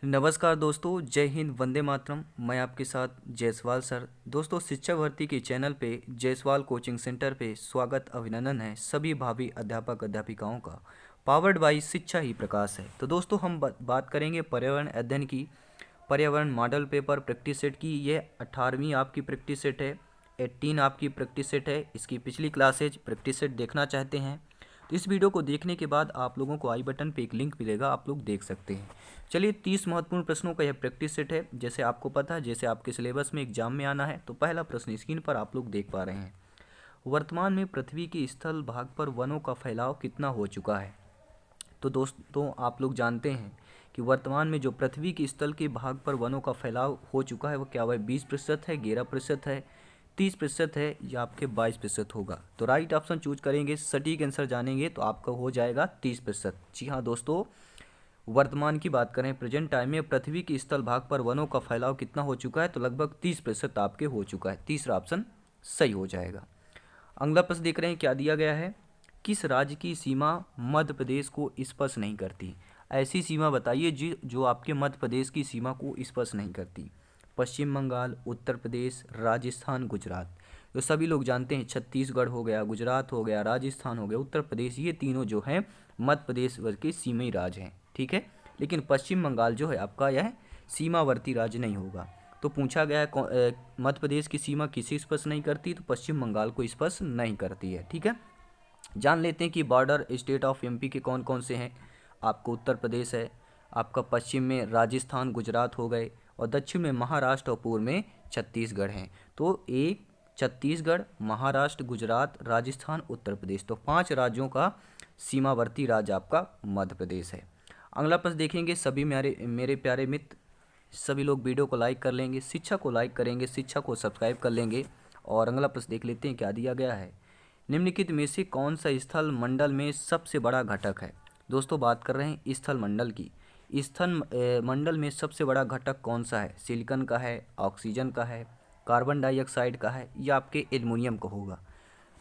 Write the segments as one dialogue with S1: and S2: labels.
S1: नमस्कार दोस्तों, जय हिंद, वंदे मातरम। मैं आपके साथ जायसवाल सर। दोस्तों, शिक्षा भर्ती के चैनल पे जायसवाल कोचिंग सेंटर पे स्वागत अभिनंदन है सभी भावी अध्यापक अध्यापिकाओं का। पावर्ड बाई शिक्षा ही प्रकाश है। तो दोस्तों, हम बात करेंगे पर्यावरण अध्ययन की, पर्यावरण मॉडल पेपर प्रैक्टिस सेट की। ये 18वीं आपकी प्रैक्टिस सेट है, 18 आपकी प्रैक्टिस सेट है। इसकी पिछली क्लासेज प्रैक्टिस सेट देखना चाहते हैं तो इस वीडियो को देखने के बाद आप लोगों को आई बटन पे एक लिंक मिलेगा, आप लोग देख सकते हैं। चलिए, 30 महत्वपूर्ण प्रश्नों का यह प्रैक्टिस सेट है। जैसे आपको पता है, जैसे आपके सिलेबस में एग्जाम में आना है। तो पहला प्रश्न स्क्रीन पर आप लोग देख पा रहे हैं। वर्तमान में पृथ्वी के स्थल भाग पर वनों का फैलाव कितना हो चुका है? तो दोस्तों, आप लोग जानते हैं कि वर्तमान में जो पृथ्वी के स्थल के भाग पर वनों का फैलाव हो चुका है वो क्या है? 20% है, 11% है, 30% है या आपके 22% होगा। तो राइट ऑप्शन चूज करेंगे, सटीक आंसर जानेंगे तो आपका हो जाएगा 30%। जी हाँ दोस्तों, वर्तमान की बात करें, प्रेजेंट टाइम में पृथ्वी के स्थल भाग पर वनों का फैलाव कितना हो चुका है? तो लगभग 30% आपके हो चुका है। तीसरा ऑप्शन सही हो जाएगा। अगला प्रश्न देख रहे हैं, क्या दिया गया है? किस राज्य की सीमा मध्य प्रदेश को स्पर्श नहीं करती? ऐसी सीमा बताइए जो आपके मध्य प्रदेश की सीमा को स्पर्श नहीं करती। पश्चिम बंगाल, उत्तर प्रदेश, राजस्थान, गुजरात। तो सभी लोग जानते हैं, छत्तीसगढ़ हो गया, गुजरात हो गया, राजस्थान हो गया, उत्तर प्रदेश, ये तीनों जो हैं मध्य प्रदेश के सीमाई राज्य हैं। ठीक है, लेकिन पश्चिम बंगाल जो है आपका यह सीमावर्ती राज्य नहीं होगा। तो पूछा गया है मध्य प्रदेश की सीमा किसे स्पर्श नहीं करती? तो पश्चिम बंगाल को स्पर्श नहीं करती है। ठीक है, जान लेते हैं कि बॉर्डर स्टेट ऑफ एमपी के कौन कौन से हैं। आपको उत्तर प्रदेश है, आपका पश्चिम में राजस्थान गुजरात हो गए, और दक्षिण में महाराष्ट्र और पूर्व में छत्तीसगढ़ हैं। तो एक छत्तीसगढ़, महाराष्ट्र, गुजरात, राजस्थान, उत्तर प्रदेश, तो 5 राज्यों का सीमावर्ती राज्य आपका मध्य प्रदेश है। अगला प्रश्न देखेंगे। सभी मेरे प्यारे मित्र, सभी लोग वीडियो को लाइक कर लेंगे, शिक्षा को लाइक करेंगे, शिक्षा को सब्सक्राइब कर लेंगे। और अगला प्रश्न देख लेते हैं, क्या दिया गया है? निम्नलिखित में से कौन सा स्थल मंडल में सबसे बड़ा घटक है? दोस्तों, बात कर रहे हैं स्थल मंडल की। स्थल मंडल में सबसे बड़ा घटक कौन सा है? सिलिकॉन का है, ऑक्सीजन का है, कार्बन डाइऑक्साइड का है या आपके एल्युमिनियम का होगा?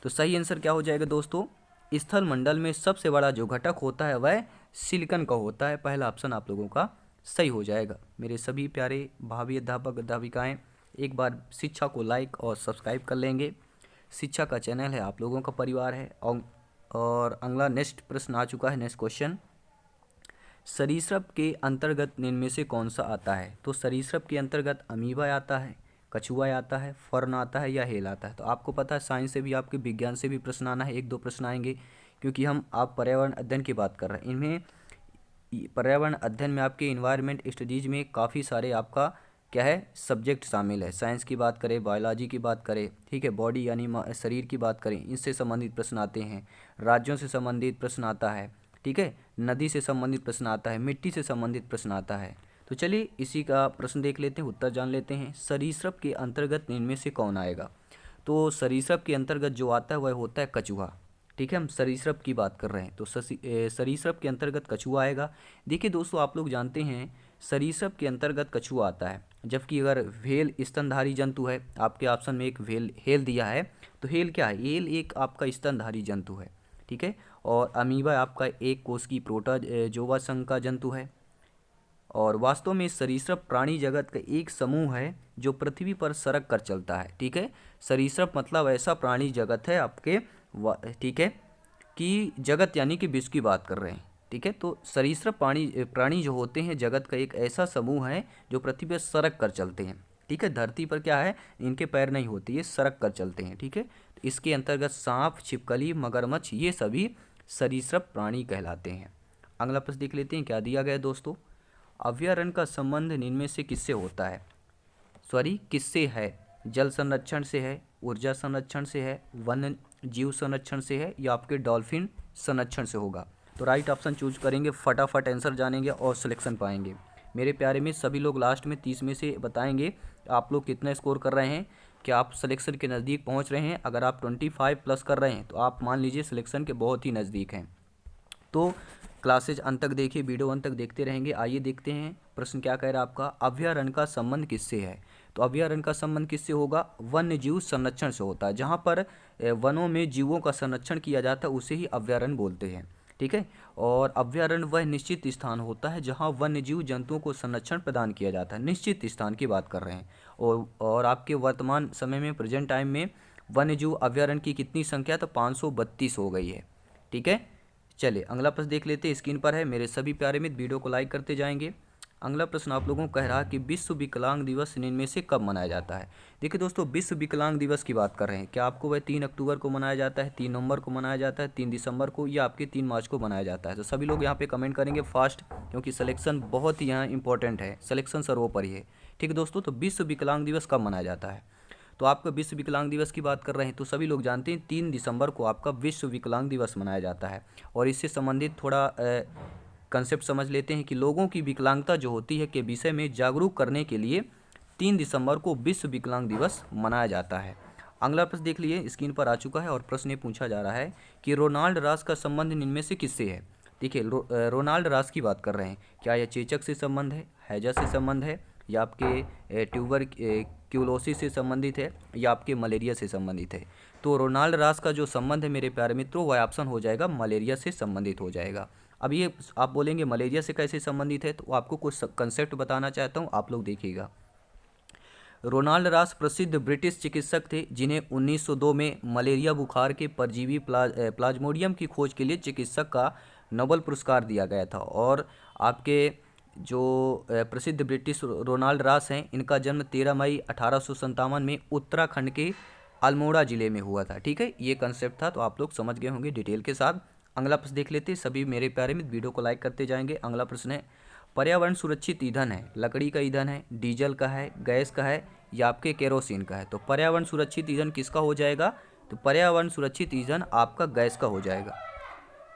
S1: तो सही आंसर क्या हो जाएगा दोस्तों? स्थल मंडल में सबसे बड़ा जो घटक होता है वह सिलिकॉन का होता है। पहला ऑप्शन आप लोगों का सही हो जाएगा। मेरे सभी प्यारे भावी अध्यापक अध्यापिकाएं, एक बार शिक्षा को लाइक और सब्सक्राइब कर लेंगे। शिक्षा का चैनल है, आप लोगों का परिवार है। और अगला नेक्स्ट प्रश्न आ चुका है, नेक्स्ट क्वेश्चन। सरीसृप के अंतर्गत निम्न में से कौन सा आता है? तो सरीसृप के अंतर्गत अमीबा आता है, कछुआ आता है, फर्न आता है या हेल आता है? तो आपको पता है, साइंस से भी, आपके विज्ञान से भी प्रश्न आना है, 1-2 प्रश्न आएंगे, क्योंकि हम आप पर्यावरण अध्ययन की बात कर रहे हैं। इनमें पर्यावरण अध्ययन में आपके इन्वायरमेंट स्टडीज में काफ़ी सारे आपका क्या है सब्जेक्ट शामिल है। साइंस की बात करें, बायोलॉजी की बात करें, ठीक है, बॉडी यानी शरीर की बात करें, इससे संबंधित प्रश्न आते हैं। राज्यों से संबंधित प्रश्न आता है, ठीक है, नदी से संबंधित प्रश्न आता है, मिट्टी से संबंधित प्रश्न आता है। तो चलिए इसी का प्रश्न देख लेते हैं, उत्तर जान लेते हैं। सरीसृप के अंतर्गत इनमें से कौन आएगा? तो सरीसृप के अंतर्गत जो आता है वह होता है कछुआ। ठीक है, हम सरीसृप की बात कर रहे हैं तो सरीसृप के अंतर्गत कछुआ आएगा। देखिए दोस्तों, आप लोग जानते हैं सरीसृप के अंतर्गत कछुआ आता है, जबकि अगर व्हेल स्तनधारी जंतु है, आपके ऑप्शन में एक हेल दिया है, तो हेल क्या है? हेल एक आपका स्तनधारी जंतु है। ठीक है, और अमीबा आपका एक कोष की प्रोटोजोआ संघ का जंतु है। और वास्तव में सरीसृप प्राणी जगत का एक समूह है जो पृथ्वी पर सरक कर चलता है। ठीक है, सरीसृप मतलब ऐसा प्राणी जगत है आपके, ठीक है, कि जगत यानी कि विश्व की बात कर रहे हैं। ठीक है, तो सरीसृप प्राणी जो होते हैं जगत का एक ऐसा समूह है जो पृथ्वी पर सरक कर चलते हैं। ठीक है, धरती पर क्या है, इनके पैर नहीं होते, ये सरक कर चलते हैं। ठीक है, तो इसके अंतर्गत सांप, छिपकली, मगरमच्छ, ये सभी सरीसृप प्राणी कहलाते हैं। अगला प्रश्न देख लेते हैं, क्या दिया गया दोस्तों? अभयारण्य का संबंध इनमें से किससे होता है? किससे है? जल संरक्षण से है, ऊर्जा संरक्षण से है, वन जीव संरक्षण से है या आपके डॉल्फिन संरक्षण से होगा? तो राइट ऑप्शन चूज करेंगे, फटाफट आंसर जानेंगे और सिलेक्शन पाएंगे। मेरे प्यारे में सभी लोग लास्ट में 30 में से बताएंगे आप लोग कितना स्कोर कर रहे हैं, कि आप सिलेक्शन के नज़दीक पहुंच रहे हैं। अगर आप 25 प्लस कर रहे हैं तो आप मान लीजिए सिलेक्शन के बहुत ही नज़दीक हैं। तो क्लासेज अंत तक देखिए, वीडियो अंत तक देखते रहेंगे। आइए देखते हैं प्रश्न क्या कह रहा है आपका। अभयारण्य का संबंध किससे है? तो अभयारण्य का संबंध किससे होगा? वन्य जीव संरक्षण से होता है। जहाँ पर वनों में जीवों का संरक्षण किया जाता है उसे ही अभयारण्य बोलते हैं। ठीक है। और अभयारण्य वह निश्चित स्थान होता है जहाँ वन्य जीव जंतुओं को संरक्षण प्रदान किया जाता है, निश्चित स्थान की बात कर रहे हैं। और आपके वर्तमान समय में प्रेजेंट टाइम में वन्य जीव अभयारण्य की कितनी संख्या, तो 532 हो गई है। ठीक है, चलिए अगला प्रश्न देख लेते हैं, स्क्रीन पर है। मेरे सभी प्यारे मित्र वीडियो को लाइक करते जाएंगे। अगला प्रश्न आप लोगों को कह रहा है कि विश्व विकलांग दिवस इनमें से कब मनाया जाता है। देखिए दोस्तों, विश्व विकलांग दिवस की बात कर रहे हैं, क्या आपको वह 3 अक्टूबर को मनाया जाता है, 3 नवंबर को मनाया जाता है, 3 दिसंबर को, या आपके 3 मार्च को मनाया जाता है। तो सभी लोग यहाँ पे कमेंट करेंगे फास्ट, क्योंकि सिलेक्शन बहुत ही यहाँ इंपॉर्टेंट है, सिलेक्शन सर्वोपरि है। ठीक है दोस्तों, तो विश्व विकलांग दिवस कब मनाया जाता है। तो आपका विश्व विकलांग दिवस की बात कर रहे हैं, तो सभी लोग जानते हैं 3 दिसंबर को आपका विश्व विकलांग दिवस मनाया जाता है। और इससे संबंधित थोड़ा कंसेप्ट समझ लेते हैं कि लोगों की विकलांगता जो होती है के विषय में जागरूक करने के लिए 3 दिसंबर को विश्व विकलांग दिवस मनाया जाता है। अगला प्रश्न देख लिए, स्क्रीन पर आ चुका है और प्रश्न ये पूछा जा रहा है कि रोनाल्ड रास का संबंध इनमें से किससे है। देखिए रोनाल्ड रास की बात कर रहे हैं, क्या यह चेचक से संबंध है, हैजा से संबंध है, या आपके ट्यूबर क्यूलोसिस से संबंधित है, या आपके मलेरिया से संबंधित है। तो रोनाल्ड रास का जो संबंध है मेरे प्यारे मित्रों, वह ऑप्शन हो जाएगा मलेरिया से संबंधित हो जाएगा। अब ये आप बोलेंगे मलेरिया से कैसे संबंधित है, तो आपको कुछ कंसेप्ट बताना चाहता हूँ, आप लोग देखिएगा। रोनाल्ड रास प्रसिद्ध ब्रिटिश चिकित्सक थे जिन्हें 1902 में मलेरिया बुखार के परजीवी प्लाज्मोडियम की खोज के लिए चिकित्सक का नोबेल पुरस्कार दिया गया था। और आपके जो प्रसिद्ध ब्रिटिश रोनाल्ड रास हैं, इनका जन्म 13 मई 1857 में उत्तराखंड के अल्मोड़ा जिले में हुआ था। ठीक है, ये कंसेप्ट था, तो आप लोग समझ गए होंगे डिटेल के साथ। अगला प्रश्न देख लेते हैं, सभी मेरे प्यारे मित्र वीडियो को लाइक करते जाएंगे। अगला प्रश्न है, पर्यावरण सुरक्षित ईंधन है, लकड़ी का ईंधन है, डीजल का है, गैस का है, या आपके केरोसिन का है। तो पर्यावरण सुरक्षित ईंधन किसका हो जाएगा, तो पर्यावरण सुरक्षित ईंधन आपका गैस का हो जाएगा,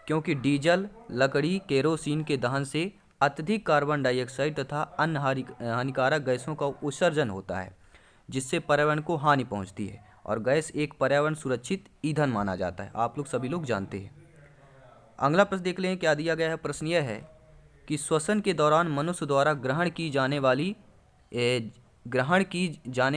S1: क्योंकि डीजल, लकड़ी, केरोसिन के दहन से अत्यधिक कार्बन डाइऑक्साइड तथा अन्य हानिकारक गैसों का उत्सर्जन होता है, जिससे पर्यावरण को हानि पहुंचती है। और गैस एक पर्यावरण सुरक्षित ईंधन माना जाता है, आप लोग सभी लोग जानते हैं। अगला प्रश्न देख लें, क्या दिया गया है। प्रश्न यह है कि श्वसन के दौरान मनुष्य द्वारा ग्रहण की जाने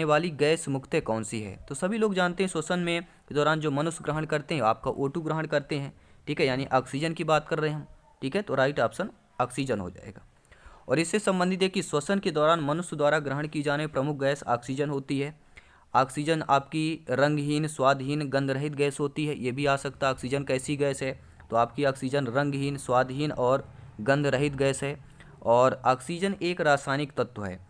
S1: वाली गैस मुख्यतः कौन सी है। तो सभी लोग जानते हैं श्वसन में के दौरान जो मनुष्य ग्रहण करते हैं आपका O2 ग्रहण करते हैं। ठीक है, यानी ऑक्सीजन की बात कर रहे हैं हम। ठीक है, तो राइट ऑप्शन ऑक्सीजन हो जाएगा। और इससे संबंधित है कि श्वसन के दौरान मनुष्य द्वारा ग्रहण की जाने प्रमुख गैस ऑक्सीजन होती है। ऑक्सीजन आपकी रंगहीन, स्वादहीन, गंधरहित गैस होती है, ये भी आ सकता है। ऑक्सीजन कैसी गैस है, तो आपकी ऑक्सीजन रंगहीन, स्वादहीन और गंध रहित गैस है। और ऑक्सीजन एक रासायनिक तत्व है।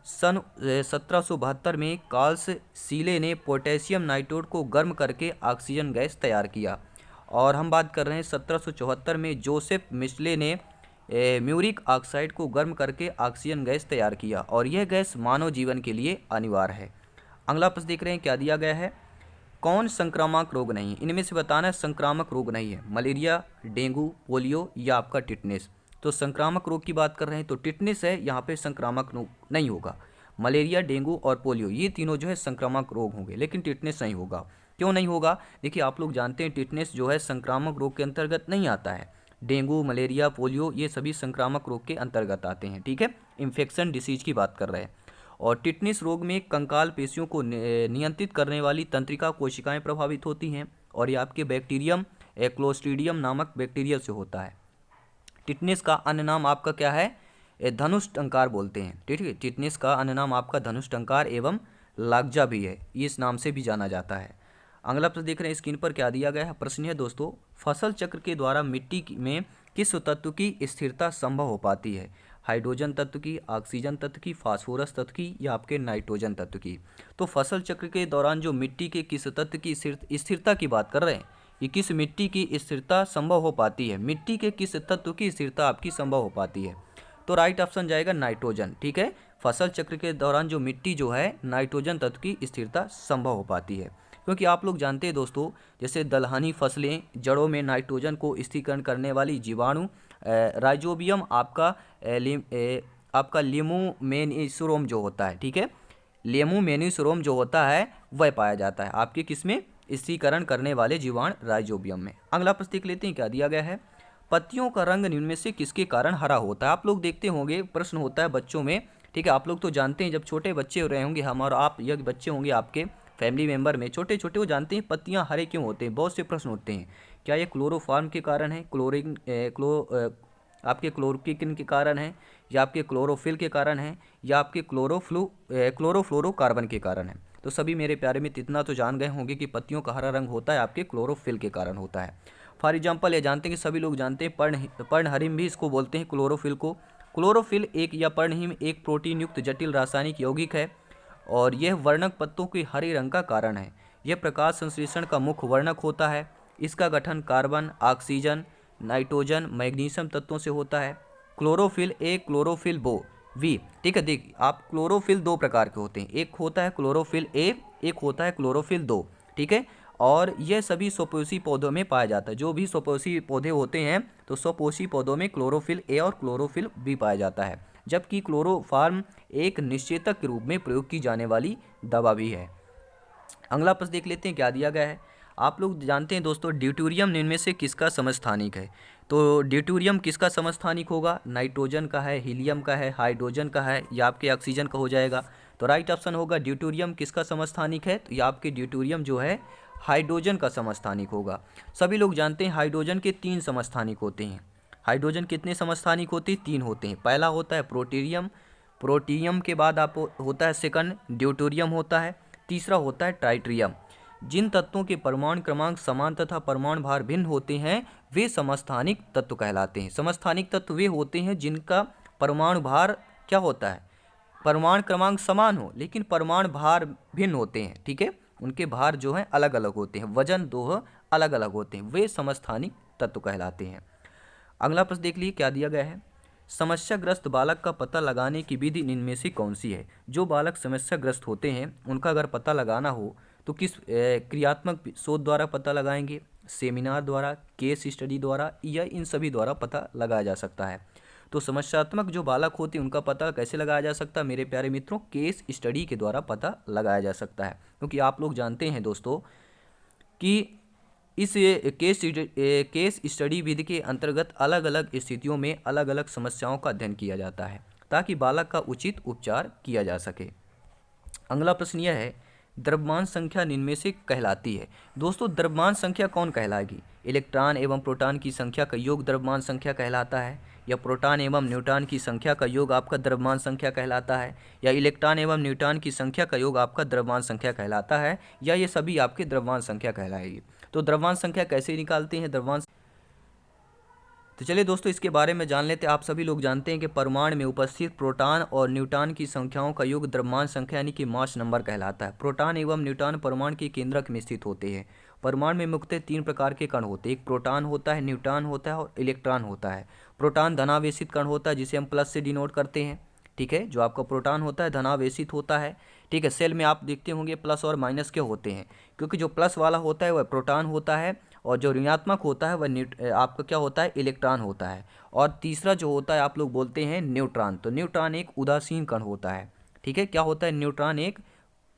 S1: सन 1772 में कार्ल्स सीले ने पोटेशियम नाइट्रेट को गर्म करके ऑक्सीजन गैस तैयार किया। और हम बात कर रहे हैं 1774 में जोसेफ मिशले ने म्यूरिक ऑक्साइड को गर्म करके ऑक्सीजन गैस तैयार किया, और यह गैस मानव जीवन के लिए अनिवार्य है। अगला प्रश्न देख रहे हैं, क्या दिया गया है। कौन संक्रामक रोग नहीं है, इनमें से बताना है संक्रामक रोग नहीं है। मलेरिया, डेंगू, पोलियो, या आपका टिटनेस। तो संक्रामक रोग की बात कर रहे हैं, तो टिटनेस है यहाँ पे संक्रामक रोग नहीं होगा। मलेरिया, डेंगू और पोलियो ये तीनों जो है संक्रामक रोग होंगे, लेकिन टिटनेस नहीं होगा। क्यों नहीं होगा, देखिए आप लोग जानते हैं टिटनेस जो है संक्रामक रोग के अंतर्गत नहीं आता है। डेंगू, मलेरिया, पोलियो ये सभी संक्रामक रोग के अंतर्गत आते हैं। ठीक है, इन्फेक्शन डिसीज की बात कर रहे हैं। और टिटनेस रोग में कंकाल पेशियों को नियंत्रित करने वाली तंत्रिका कोशिकाएं प्रभावित होती हैं, और ये आपके बैक्टीरियम क्लोस्ट्रीडियम नामक बैक्टीरिया से होता है। टिटनेस का अन्य नाम आपका क्या है, धनुष टंकार बोलते हैं। ठीक है, टिटनेस का अन्य नाम आपका धनुष टंकार एवं लाग्जा भी है, इस नाम से भी जाना जाता है। अगला प्रश्न देख रहे हैं, स्क्रीन पर क्या दिया गया है। प्रश्न है दोस्तों, फसल चक्र के द्वारा मिट्टी में किस तत्व की स्थिरता संभव हो पाती है। हाइड्रोजन तत्व की, ऑक्सीजन तत्व की, फास्फोरस तत्व की, या आपके नाइट्रोजन तत्व की। तो फसल चक्र के दौरान जो मिट्टी के किस तत्व की स्थिरता की बात कर रहे हैं, ये किस मिट्टी की स्थिरता संभव हो पाती है, मिट्टी के किस तत्व की स्थिरता आपकी संभव हो पाती है। तो राइट ऑप्शन जाएगा नाइट्रोजन। ठीक है, फसल चक्र के दौरान जो मिट्टी जो है नाइट्रोजन तत्व की स्थिरता संभव हो पाती है, क्योंकि आप लोग जानते हैं दोस्तों, जैसे दलहनी फसलें जड़ों में नाइट्रोजन को स्थिरीकरण करने वाली जीवाणु राइजोबियम आपका लेमुमेनिसोरम जो होता है। ठीक है, लेमुमेनिसोरम जो होता है वह पाया जाता है आपके किसमें, स्थिरीकरण करने वाले जीवाणु राइजोबियम में। अगला प्रश्न देख लेते हैं, क्या दिया गया है। पत्तियों का रंग निम्न में से किसके कारण हरा होता है। आप लोग देखते होंगे प्रश्न होता है बच्चों में। ठीक है, आप लोग तो जानते हैं, जब छोटे बच्चे हो रहे होंगे हम और आप, यह बच्चे होंगे आपके फैमिली मेंबर में छोटे छोटे, वो जानते हैं पत्तियां हरे क्यों होते हैं। बहुत से प्रश्न होते हैं क्या ये क्लोरोफॉर्म के कारण है, आपके क्लोरोकिन के कारण है, या आपके क्लोरोफिल के कारण है, या आपके क्लोरोफ्लोरोकार्बन के कारण है। तो सभी मेरे प्यारे मित्र इतना तो जान गए होंगे कि पत्तियों का हरा रंग होता है आपके क्लोरोफिल के कारण होता है। फॉर एग्जाम्पल ये जानते हैं कि सभी लोग जानते हैं पर्णहरिम भी इसको बोलते हैं क्लोरोफिल को। क्लोरोफिल एक या पर्णहिम एक प्रोटीन युक्त जटिल रासायनिक यौगिक है और यह वर्णक पत्तों के हरे रंग का कारण है। यह प्रकाश संश्लेषण का मुख्य वर्णक होता है। इसका गठन कार्बन, ऑक्सीजन, नाइट्रोजन, मैग्नीशियम तत्वों से होता है। क्लोरोफिल ए, क्लोरोफिल बो वी। ठीक है, देखिए आप क्लोरोफिल दो प्रकार के होते हैं, एक होता है क्लोरोफिल ए, एक होता है क्लोरोफिल दो। ठीक है, और यह सभी स्वपोषी पौधों में पाया जाता है। जो भी स्वपोषी पौधे होते हैं तो स्वपोषी पौधों में क्लोरोफिल ए और क्लोरोफिल बी पाया जाता है, जबकि क्लोरोफॉर्म एक निषेचक के रूप में प्रयोग की जाने वाली दवा भी है। अगला प्रश्न देख लेते हैं क्या दिया गया है। आप लोग जानते हैं दोस्तों ड्यूटेरियम इनमें से किसका समस्थानिक है। तो ड्यूटेरियम किसका समस्थानिक होगा, नाइट्रोजन का है, हीलियम का है, हाइड्रोजन का है, या आपके ऑक्सीजन का हो जाएगा। तो राइट ऑप्शन होगा ड्यूटेरियम किसका समस्थानिक है, तो ये आपके ड्यूटेरियम जो है हाइड्रोजन का समस्थानिक होगा। सभी लोग जानते हैं हाइड्रोजन के 3 समस्थानिक होते हैं। हाइड्रोजन कितने समस्थानिक होते हैं, 3 होते हैं। पहला होता है प्रोटीरियम, प्रोटियम के बाद आप होता है सेकंड ड्यूटेरियम होता है, तीसरा होता है ट्राइट्रियम। जिन तत्वों के परमाणु क्रमांक समान तथा परमाणु भार भिन्न होते हैं वे समस्थानिक तत्व कहलाते हैं। समस्थानिक तत्व वे होते हैं जिनका परमाणु भार क्या होता है, परमाणु क्रमांक समान हो लेकिन परमाणु भार भिन्न होते हैं। ठीक है, उनके भार जो हैं अलग अलग होते हैं, वजन दो अलग अलग होते हैं, वे समस्थानिक तत्व कहलाते हैं। अगला प्रश्न देख लीजिए क्या दिया गया है। समस्याग्रस्त बालक का पता लगाने की विधि इनमें से कौन सी है। जो बालक समस्याग्रस्त होते हैं उनका अगर पता लगाना हो तो किस क्रियात्मक शोध द्वारा पता लगाएंगे, सेमिनार द्वारा, केस स्टडी द्वारा, या इन सभी द्वारा पता लगाया जा सकता है। तो समस्यात्मक जो बालक होते हैं उनका पता कैसे लगाया जा सकता है मेरे प्यारे मित्रों, केस स्टडी के द्वारा पता लगाया जा सकता है। क्योंकि आप लोग जानते हैं दोस्तों कि इस केस स्टडी विधि के अंतर्गत अलग अलग स्थितियों में अलग अलग समस्याओं का अध्ययन किया जाता है ताकि बालक का उचित उपचार किया जा सके। अगला प्रश्न यह है द्रव्यमान संख्या इनमें से कहलाती है। दोस्तों द्रव्यमान संख्या कौन कहलाएगी, इलेक्ट्रॉन एवं प्रोटॉन की संख्या का योग द्रव्यमान संख्या कहलाता है, या प्रोटॉन एवं न्यूट्रॉन की संख्या का योग आपका द्रव्यमान संख्या कहलाता है, या इलेक्ट्रॉन एवं न्यूट्रॉन की संख्या का योग आपका द्रव्यमान संख्या कहलाता है, या ये सभी आपके द्रव्यमान संख्या कहलाएगी। तो द्रव्यमान संख्या कैसे निकालते हैं द्रव्यमान, तो चलिए दोस्तों इसके बारे में जान लेते हैं। आप सभी लोग जानते हैं कि परमाणु में उपस्थित प्रोटॉन और न्यूट्रॉन की संख्याओं का योग द्रव्यमान संख्या यानी कि मास नंबर कहलाता है। प्रोटॉन एवं न्यूट्रॉन परमाणु के केंद्रक में स्थित होते हैं। परमाणु में मुख्यतः 3 प्रकार के कण होते हैं, एक प्रोटॉन होता है, न्यूट्रॉन होता है और इलेक्ट्रॉन होता है। प्रोटॉन धनावेशित कण होता है जिसे हम प्लस से डिनोट करते हैं। ठीक है, जो आपका प्रोटॉन होता है धनावेशित होता है। ठीक है, सेल में आप देखते होंगे प्लस और माइनस के होते हैं, क्योंकि जो प्लस वाला होता है वह प्रोटॉन होता है और जो ऋणात्मक होता है वह आपका क्या होता है, इलेक्ट्रॉन होता है। और तीसरा जो होता है आप लोग बोलते हैं न्यूट्रॉन। तो न्यूट्रॉन एक उदासीन कण होता है। ठीक है, क्या होता है, न्यूट्रॉन एक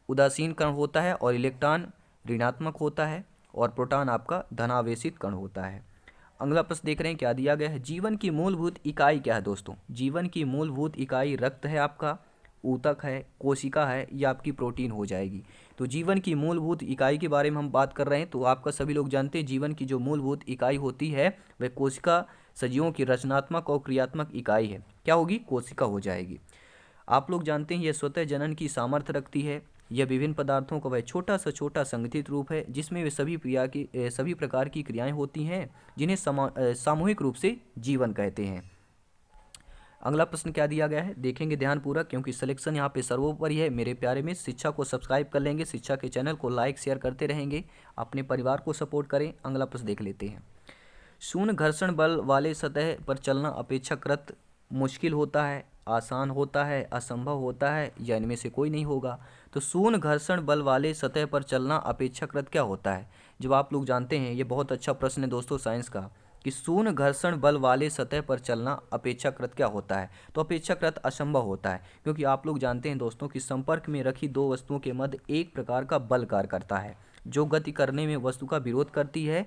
S1: उदासीन कण होता है और इलेक्ट्रॉन ऋणात्मक होता है और प्रोटॉन आपका धनावेशित कण होता है। अगला प्रश्न देख रहे हैं क्या दिया गया है। जीवन की मूलभूत इकाई क्या है दोस्तों, जीवन की मूलभूत इकाई रक्त है आपका, ऊतक है, कोशिका है, या आपकी प्रोटीन हो जाएगी। तो जीवन की मूलभूत इकाई के बारे में हम बात कर रहे हैं। तो आपका सभी लोग जानते हैं जीवन की जो मूलभूत इकाई होती है वह कोशिका सजीवों की रचनात्मक और क्रियात्मक इकाई है। क्या होगी, कोशिका हो जाएगी। आप लोग जानते हैं यह स्वतः जनन की सामर्थ्य रखती है। यह विभिन्न पदार्थों का वह छोटा सा छोटा संगठित रूप है जिसमें वे सभी प्रकार की क्रियाएं होती हैं जिन्हें सामूहिक रूप से जीवन कहते हैं। अगला प्रश्न क्या दिया गया है देखेंगे ध्यानपूर्वक, क्योंकि सिलेक्शन यहाँ पे सर्वोपरि है। मेरे प्यारे में शिक्षा को सब्सक्राइब कर लेंगे, शिक्षा के चैनल को लाइक शेयर करते रहेंगे, अपने परिवार को सपोर्ट करें। अगला प्रश्न देख लेते हैं। शून्य घर्षण बल वाले सतह पर चलना अपेक्षाकृत मुश्किल होता है, आसान होता है, असंभव होता है, या इनमें से कोई नहीं होगा। तो शून्य घर्षण बल वाले सतह पर चलना अपेक्षाकृत क्या होता है। जब आप लोग जानते हैं ये बहुत अच्छा प्रश्न है दोस्तों साइंस का कि शून्य घर्षण बल वाले सतह पर चलना अपेक्षाकृत क्या होता है। तो अपेक्षाकृत असंभव होता है, क्योंकि आप लोग जानते हैं दोस्तों कि संपर्क में रखी दो वस्तुओं के मध्य एक प्रकार का बल कार्य करता है जो गति करने में वस्तु का विरोध करती है,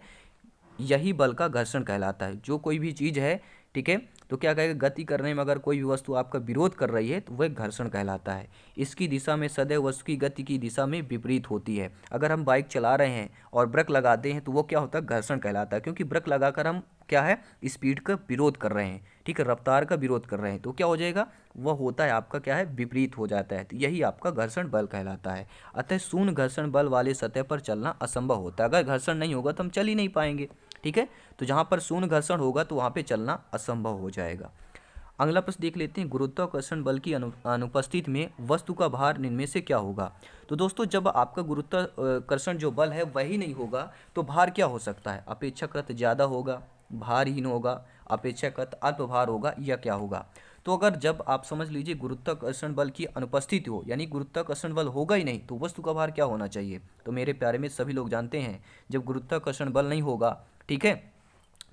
S1: यही बल का घर्षण कहलाता है। जो कोई भी चीज़ है, ठीक है, तो क्या कहेगा, गति करने में अगर कोई भी वस्तु आपका विरोध कर रही है तो वह घर्षण कहलाता है। इसकी दिशा में सदैव वस्तु की गति की दिशा में विपरीत होती है। अगर हम बाइक चला रहे हैं और ब्रेक लगाते हैं तो वो क्या होता है, घर्षण कहलाता है, क्योंकि ब्रेक लगाकर हम क्या है, स्पीड का विरोध कर रहे हैं, ठीक है, रफ्तार का विरोध कर रहे हैं, तो क्या हो जाएगा, वह होता है आपका क्या है, विपरीत हो जाता है। तो यही आपका घर्षण बल कहलाता है। अतः शून्य घर्षण बल वाले सतह पर चलना असंभव होता है। अगर घर्षण नहीं होगा तो हम चल ही नहीं पाएंगे, ठीक है। तो जहाँ पर शून्य घर्षण होगा तो वहाँ पे चलना असंभव हो जाएगा। अगला प्रश्न देख लेते हैं, गुरुत्वाकर्षण बल की अनुपस्थिति में वस्तु का भार निम्न में से क्या होगा। तो दोस्तों जब आपका गुरुत्वाकर्षण जो बल है वही नहीं होगा तो भार क्या हो सकता है, अपेक्षाकृत ज़्यादा होगा, भारहीन होगा, अपेक्षाकृत अल्प भार होगा, या क्या होगा। तो अगर जब आप समझ लीजिए गुरुत्वाकर्षण बल की अनुपस्थिति हो, यानी गुरुत्वाकर्षण बल होगा ही नहीं, तो वस्तु का भार क्या होना चाहिए। तो मेरे प्यारे में सभी लोग जानते हैं जब गुरुत्वाकर्षण बल नहीं होगा, ठीक है,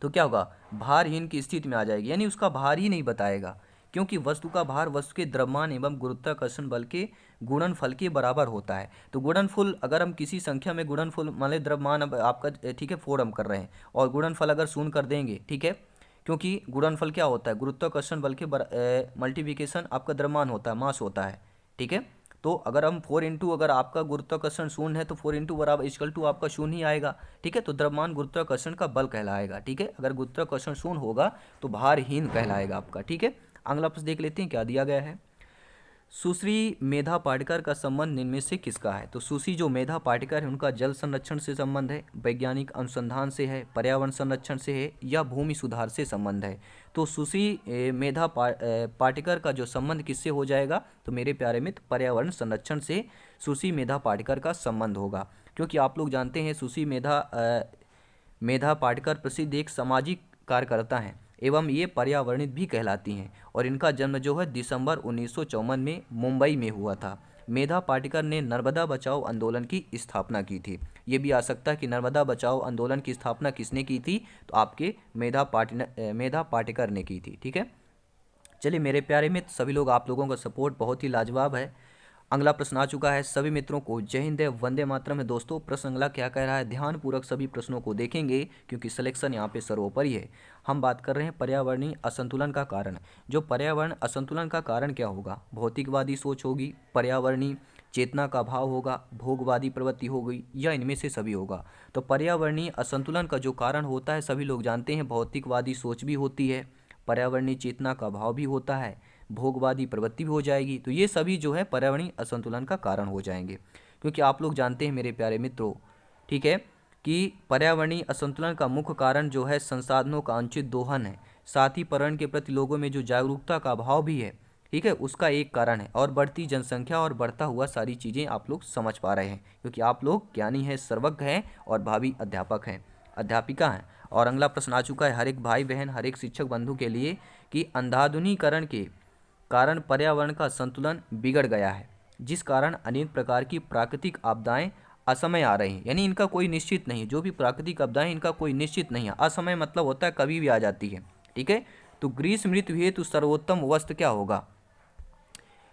S1: तो क्या होगा, भारहीन की स्थिति में आ जाएगी, यानी उसका भार ही नहीं बताएगा, क्योंकि वस्तु का भार वस्तु के द्रव्यमान एवं गुरुत्वाकर्षण बल के गुणनफल के बराबर होता है। तो गुणनफल अगर हम किसी संख्या में गुणनफल मान लें, द्रव्यमान अब आपका ठीक है 4 हम कर रहे हैं और गुणनफल अगर शून्य कर देंगे, ठीक है, क्योंकि गुणनफल क्या होता है, गुरुत्वाकर्षण बल के मल्टीप्लिकेशन आपका द्रव्यमान होता है, मास होता है, ठीक है। तो अगर हम 4 इंटू, अगर आपका गुरुत्वाकर्षण शून्य है तो 4 इंटू बराबर इक्वल टू आपका शून्य ही आएगा, ठीक है। तो द्रव्यमान गुरुत्वाकर्षण का बल कहलाएगा, ठीक है। अगर गुरुत्वाकर्षण शून्य होगा तो भारहीन कहलाएगा आपका, ठीक है। अगला प्रश्न देख लेते हैं क्या दिया गया है। सुश्री मेधा पाटकर का संबंध निम्न में से किसका है। तो सुश्री जो मेधा पाटकर है उनका जल संरक्षण से संबंध है, वैज्ञानिक अनुसंधान से है, पर्यावरण संरक्षण से है, या भूमि सुधार से संबंध है। तो सुश्री मेधा पाटकर का जो संबंध किससे हो जाएगा, तो मेरे प्यारे मित्र पर्यावरण संरक्षण से सुश्री मेधा पाटकर का संबंध होगा, क्योंकि आप लोग जानते हैं सुश्री मेधा पाटकर प्रसिद्ध एक सामाजिक कार्यकर्ता हैं एवं ये पर्यावरणित भी कहलाती हैं, और इनका जन्म जो है दिसंबर 1954 में मुंबई में हुआ था। मेधा पाटकर ने नर्मदा बचाओ आंदोलन की स्थापना की थी। ये भी आ सकता है कि नर्मदा बचाओ आंदोलन की स्थापना किसने की थी, तो आपके मेधा पाटकर ने की थी, ठीक है। चलिए मेरे प्यारे मित्र, सभी लोग आप लोगों का सपोर्ट बहुत ही लाजवाब है। अगला प्रश्न आ चुका है, सभी मित्रों को जय हिंद वंदे मातरम है। दोस्तों प्रश्न अगला क्या कह रहा है, ध्यानपूर्वक सभी प्रश्नों को देखेंगे क्योंकि सिलेक्शन यहाँ पे सर्वोपरि है। हम बात कर रहे हैं पर्यावरणीय असंतुलन का कारण। जो पर्यावरण असंतुलन का कारण क्या होगा, भौतिकवादी सोच होगी, पर्यावरणीय चेतना का अभाव होगा, भोगवादी प्रवृत्ति होगी, या इनमें से सभी होगा। तो पर्यावरणीय असंतुलन का जो कारण होता है सभी लोग जानते हैं, भौतिकवादी सोच भी होती है, पर्यावरणीय चेतना का अभाव भी होता है, भोगवादी प्रवृत्ति भी हो जाएगी। तो ये सभी जो है पर्यावरणीय असंतुलन का कारण हो जाएंगे, क्योंकि आप लोग जानते हैं मेरे प्यारे मित्रों, ठीक है, कि पर्यावरणीय असंतुलन का मुख्य कारण जो है संसाधनों का अनुचित दोहन है, साथ ही पर्यावरण के प्रति लोगों में जो जागरूकता का अभाव भी है, ठीक है, उसका एक कारण है, और बढ़ती जनसंख्या और बढ़ता हुआ सारी चीज़ें आप लोग समझ पा रहे हैं, क्योंकि आप लोग ज्ञानी हैं, सर्वज्ञ हैं और भावी अध्यापक हैं, अध्यापिका हैं। और अगला प्रश्न आ चुका है हर एक भाई बहन, हर एक शिक्षक बंधु के लिए, कि अंधाधुनीकरण के कारण पर्यावरण का संतुलन बिगड़ गया है, जिस कारण अनेक प्रकार की प्राकृतिक आपदाएं असमय आ रही हैं, यानी इनका कोई निश्चित नहीं, जो भी प्राकृतिक आपदाएं इनका कोई निश्चित नहीं है, असमय मतलब होता है कभी भी आ जाती है, ठीक है। तो ग्रीष्म ऋतु हेतु सर्वोत्तम वस्त्र क्या होगा।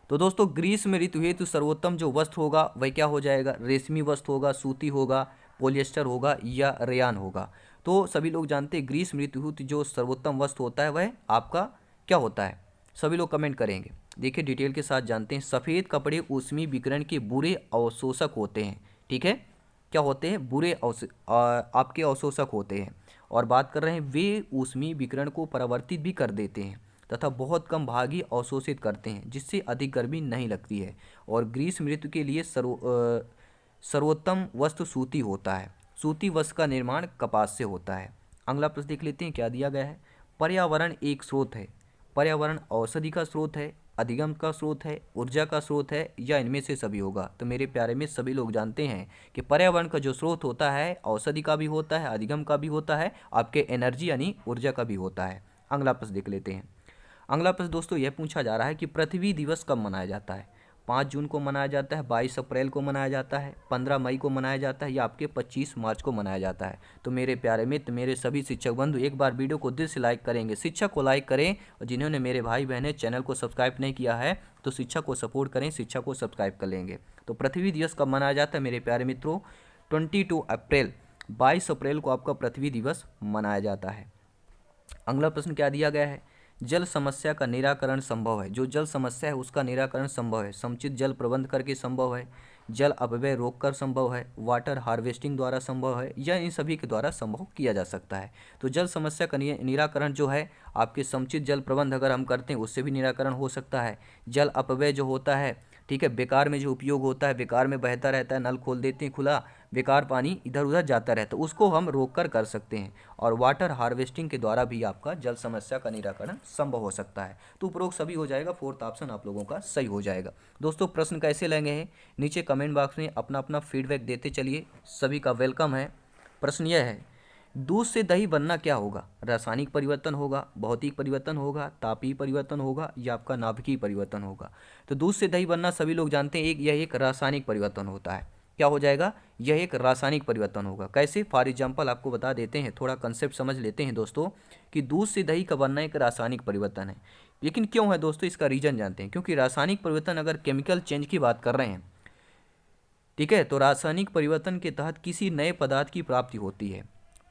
S1: तो दोस्तों ग्रीष्म ऋतु हेतु सर्वोत्तम जो वस्त्र होगा वह क्या हो जाएगा, रेशमी वस्त्र होगा, सूती होगा, पॉलिएस्टर होगा, या रेयान होगा। तो सभी लोग जानते हैं ग्रीष्म ऋतु हेतु जो सर्वोत्तम वस्त्र होता है वह आपका क्या होता है, सभी लोग कमेंट करेंगे। देखिए डिटेल के साथ जानते हैं, सफ़ेद कपड़े ऊष्मीय विकिरण के बुरे अवशोषक होते हैं, ठीक है, क्या होते हैं, बुरे आपके अवशोषक होते हैं, और बात कर रहे हैं वे ऊष्मीय विकिरण को परावर्तित भी कर देते हैं तथा बहुत कम भाग ही अवशोषित करते हैं, जिससे अधिक गर्मी नहीं लगती है। और ग्रीष्म ऋतु के लिए सर्वोत्तम वस्त्र सूती होता है, सूती वस्त्र का निर्माण कपास से होता है। अगला प्रश्न देख लेते हैं क्या दिया गया है, पर्यावरण एक स्रोत है, पर्यावरण औषधि का स्रोत है, अधिगम का स्रोत है, ऊर्जा का स्रोत है, या इनमें से सभी होगा। तो मेरे प्यारे में सभी लोग जानते हैं कि पर्यावरण का जो स्रोत होता है औषधि का भी होता है, अधिगम का भी होता है, आपके एनर्जी यानी ऊर्जा का भी होता है। अगला प्रश्न देख लेते हैं। अगला प्रश्न दोस्तों यह पूछा जा रहा है कि पृथ्वी दिवस कब मनाया जाता है। 5 जून को मनाया जाता है, 22 अप्रैल को मनाया जाता है, 15 मई को मनाया जाता है, या आपके 25 मार्च को मनाया जाता है। तो मेरे प्यारे मित्र, मेरे सभी शिक्षक बंधु एक बार वीडियो को दिल से लाइक करेंगे, शिक्षक को लाइक करें, और जिन्होंने मेरे भाई बहनें चैनल को सब्सक्राइब नहीं किया है तो शिक्षक को सपोर्ट करें, शिक्षक को सब्सक्राइब कर लेंगे। तो पृथ्वी दिवस कब मनाया जाता है मेरे प्यारे मित्रों, 22 अप्रैल, 22 अप्रैल को आपका पृथ्वी दिवस मनाया जाता है। अगला प्रश्न क्या दिया गया है, जल समस्या का निराकरण संभव है। जो जल समस्या है उसका निराकरण संभव है। समुचित जल प्रबंध करके संभव है, जल अपव्यय रोककर संभव है, वाटर हार्वेस्टिंग द्वारा संभव है, या इन सभी के द्वारा संभव किया जा सकता है। तो जल समस्या का निराकरण जो है आपके समुचित जल प्रबंध अगर हम करते हैं उससे भी निराकरण हो सकता है। जल अपव्यय जो होता है, ठीक है, बेकार में जो उपयोग होता है, बेकार में बहता रहता है, नल खोल देते हैं खुला, बेकार पानी इधर उधर जाता रहता है, उसको हम रोक कर सकते हैं। और वाटर हार्वेस्टिंग के द्वारा भी आपका जल समस्या का निराकरण संभव हो सकता है। तो उपरोक्त सभी हो जाएगा, फोर्थ ऑप्शन आप लोगों का सही हो जाएगा। दोस्तों प्रश्न कैसे लेंगे हैं, नीचे कमेंट बॉक्स में अपना अपना फीडबैक देते चलिए, सभी का वेलकम है। प्रश्न यह है, दूध से दही बनना क्या होगा? रासायनिक परिवर्तन होगा, भौतिक परिवर्तन होगा, तापीय परिवर्तन होगा, या आपका नाभिकीय परिवर्तन होगा? तो दूध से दही बनना सभी लोग जानते हैं, यह एक रासायनिक परिवर्तन होता है। क्या हो जाएगा? यह एक रासायनिक परिवर्तन होगा। कैसे? फॉर एग्जाम्पल आपको बता देते हैं, थोड़ा कंसेप्ट समझ लेते हैं दोस्तों, कि दूध से दही का बनना एक रासायनिक परिवर्तन है। लेकिन क्यों है दोस्तों, इसका रीजन जानते हैं। क्योंकि रासायनिक परिवर्तन अगर केमिकल चेंज की बात कर रहे हैं, ठीक है, तो रासायनिक परिवर्तन के तहत किसी नए पदार्थ की प्राप्ति होती है,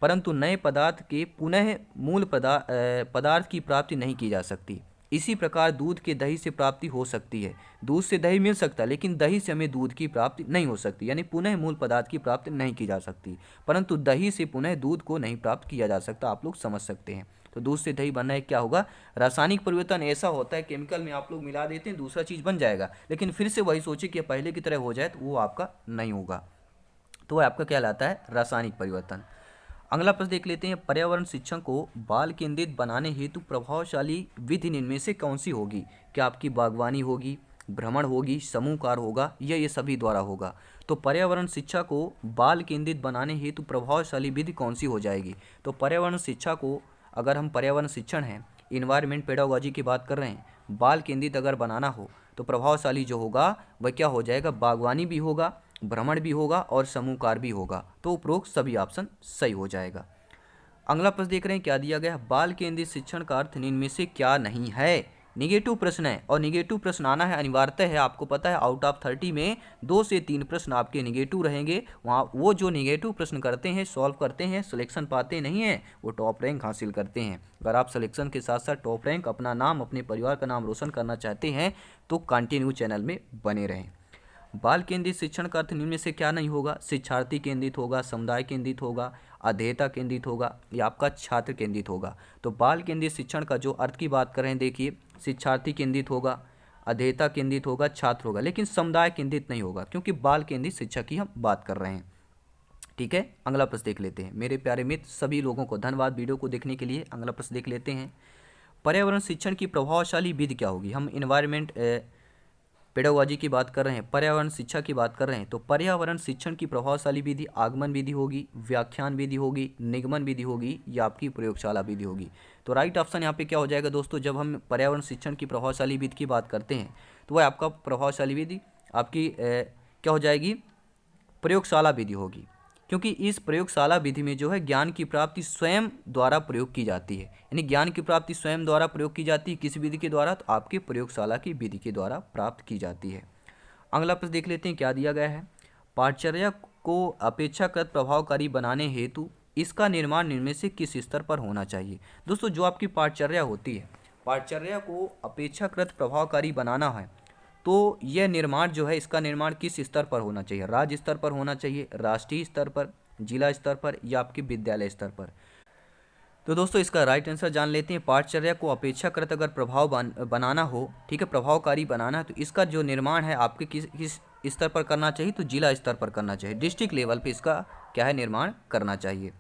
S1: परंतु नए पदार्थ के पुनः मूल पदार्थ की प्राप्ति नहीं की जा सकती। इसी प्रकार दूध के दही से प्राप्ति हो सकती है। दूध से दही मिल सकता है, लेकिन दही से हमें दूध की प्राप्ति नहीं हो सकती, यानी पुनः मूल पदार्थ की प्राप्ति नहीं की जा सकती। परंतु दही से पुनः दूध को नहीं प्राप्त किया जा सकता, आप लोग समझ सकते हैं। तो दूध से दही बनना एक क्या होगा? रासायनिक परिवर्तन ऐसा होता है, केमिकल में आप लोग मिला देते हैं, दूसरा चीज़ बन जाएगा, लेकिन फिर से वही सोचे कि पहले की तरह हो जाए, तो वो आपका नहीं होगा। तो वह आपका क्या लाता है? रासायनिक परिवर्तन। अगला प्रश्न देख लेते हैं, पर्यावरण शिक्षण को बाल केंद्रित बनाने हेतु प्रभावशाली विधि इनमें से कौन सी होगी? क्या आपकी बागवानी होगी, भ्रमण होगी, समूह कार्य होगा, या ये सभी द्वारा होगा? तो पर्यावरण शिक्षा को बाल केंद्रित बनाने हेतु प्रभावशाली विधि कौन सी हो जाएगी? तो पर्यावरण शिक्षा को, अगर हम पर्यावरण शिक्षण है, इन्वायरमेंट पेडागोजी की बात कर रहे हैं, बाल केंद्रित अगर बनाना हो तो प्रभावशाली जो होगा वह क्या हो जाएगा? बागवानी भी होगा, भ्रमण भी होगा, और समूह कार्य भी होगा। तो उपरोक्त सभी ऑप्शन सही हो जाएगा। अगला प्रश्न देख रहे हैं, क्या दिया गया? बाल केंद्रित शिक्षण का अर्थ इनमें से क्या नहीं है? निगेटिव प्रश्न है, और निगेटिव प्रश्न आना है अनिवार्यतः है। आपको पता है आउट ऑफ 30 में 2 से 3 प्रश्न आपके निगेटिव रहेंगे। वहाँ वो जो निगेटिव प्रश्न करते हैं, सॉल्व करते हैं, सिलेक्शन पाते नहीं हैं, वो टॉप रैंक हासिल करते हैं। अगर आप सिलेक्शन के साथ साथ टॉप रैंक, अपना नाम, अपने परिवार का नाम रोशन करना चाहते हैं तो कंटिन्यू चैनल में बने रहें। बाल केंद्रित शिक्षण का अर्थ निम्न में से क्या नहीं होगा? शिक्षार्थी केंद्रित होगा, समुदाय केंद्रित होगा, अध्येता केंद्रित होगा, या आपका छात्र केंद्रित होगा? तो बाल केंद्रित शिक्षण का जो अर्थ की बात कर रहे हैं, देखिए, शिक्षार्थी केंद्रित होगा, अध्येता केंद्रित होगा, छात्र होगा, लेकिन समुदाय केंद्रित नहीं होगा, क्योंकि बाल केंद्रित शिक्षा की हम बात कर रहे हैं। ठीक है, अगला प्रश्न देख लेते हैं। मेरे प्यारे मित्र सभी लोगों को धन्यवाद वीडियो को देखने के लिए। अगला प्रश्न देख लेते हैं, पर्यावरण शिक्षण की प्रभावशाली विधि क्या होगी? हम इन्वायरमेंट पेडागोजी की बात कर रहे हैं, पर्यावरण शिक्षा की बात कर रहे हैं, तो पर्यावरण शिक्षण की प्रभावशाली विधि आगमन विधि होगी, व्याख्यान विधि होगी, निगमन विधि होगी, या आपकी प्रयोगशाला विधि होगी? तो राइट ऑप्शन यहाँ पे क्या हो जाएगा दोस्तों? जब हम पर्यावरण शिक्षण की प्रभावशाली विधि की बात करते हैं तो वह आपका प्रभावशाली विधि आपकी क्या हो जाएगी? प्रयोगशाला विधि होगी, क्योंकि इस प्रयोगशाला विधि में जो है ज्ञान की प्राप्ति स्वयं द्वारा प्रयोग की जाती है। यानी ज्ञान की प्राप्ति स्वयं द्वारा प्रयोग की जाती है, किस विधि के द्वारा? तो आपके प्रयोगशाला की विधि के द्वारा प्राप्त की जाती है। अगला प्रश्न देख लेते हैं, क्या दिया गया है? पाठचर्या को अपेक्षाकृत प्रभावकारी बनाने हेतु इसका निर्माण निम्न में से किस स्तर पर होना चाहिए? दोस्तों जो आपकी पाठचर्या होती है, पाठचर्या को अपेक्षाकृत प्रभावकारी बनाना है, तो यह निर्माण जो है, इसका निर्माण किस स्तर पर होना चाहिए? राज्य स्तर पर होना चाहिए, राष्ट्रीय स्तर पर, जिला स्तर पर, या आपके विद्यालय स्तर पर? तो दोस्तों इसका राइट आंसर जान लेते हैं। पाठचर्या को अपेक्षाकृत अगर बनाना हो, ठीक है, प्रभावकारी बनाना है, तो इसका जो निर्माण है आपके किस स्तर पर करना चाहिए? तो जिला स्तर पर करना चाहिए, डिस्ट्रिक्ट लेवल पे इसका क्या है? निर्माण करना चाहिए।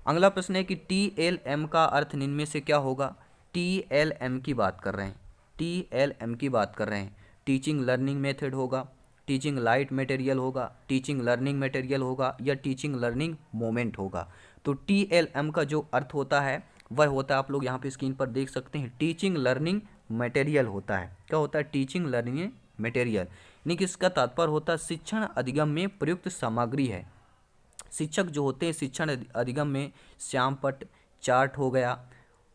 S1: अगला प्रश्न है कि TLM का अर्थ निम्न में से क्या होगा? TLM की बात कर रहे हैं, TLM की बात कर रहे हैं, टीचिंग लर्निंग मेथड होगा, टीचिंग लाइट मटेरियल होगा, टीचिंग लर्निंग मटेरियल होगा, या टीचिंग लर्निंग मोमेंट होगा? तो TLM का जो अर्थ होता है वह होता है, आप लोग यहाँ पे स्क्रीन पर देख सकते हैं, टीचिंग लर्निंग मटेरियल होता है। क्या होता है? टीचिंग लर्निंग मटेरियल, यानी कि इसका तात्पर्य होता है शिक्षण अधिगम में प्रयुक्त सामग्री है। शिक्षक जो होते हैं शिक्षण अधिगम में श्यामपट्ट, चार्ट हो गया,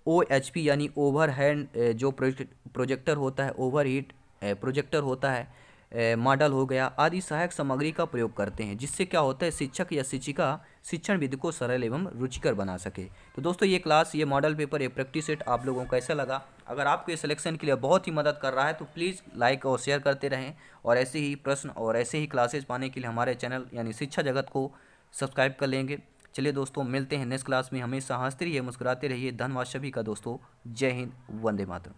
S1: OHP यानी ओवरहेड जो प्रोजेक्टर होता है, ओवरहीट प्रोजेक्टर होता है, मॉडल हो गया, आदि सहायक सामग्री का प्रयोग करते हैं, जिससे क्या होता है? शिक्षक या शिक्षिका शिक्षण विधि को सरल एवं रुचिकर बना सके। तो दोस्तों ये क्लास, ये मॉडल पेपर, ये प्रैक्टिस सेट आप लोगों को कैसा लगा? अगर आपके सिलेक्शन के लिए बहुत ही मदद कर रहा है तो प्लीज़ लाइक और शेयर करते रहें, और ऐसे ही प्रश्न और ऐसे ही क्लासेज पाने के लिए हमारे चैनल यानी शिक्षा जगत को सब्सक्राइब कर लेंगे। चलिए दोस्तों, मिलते हैं नेक्स्ट क्लास में। हमेशा हंसते रहिए, मुस्कुराते रहिए। धन्यवाद सभी का दोस्तों। जय हिंद, वंदे मातरम।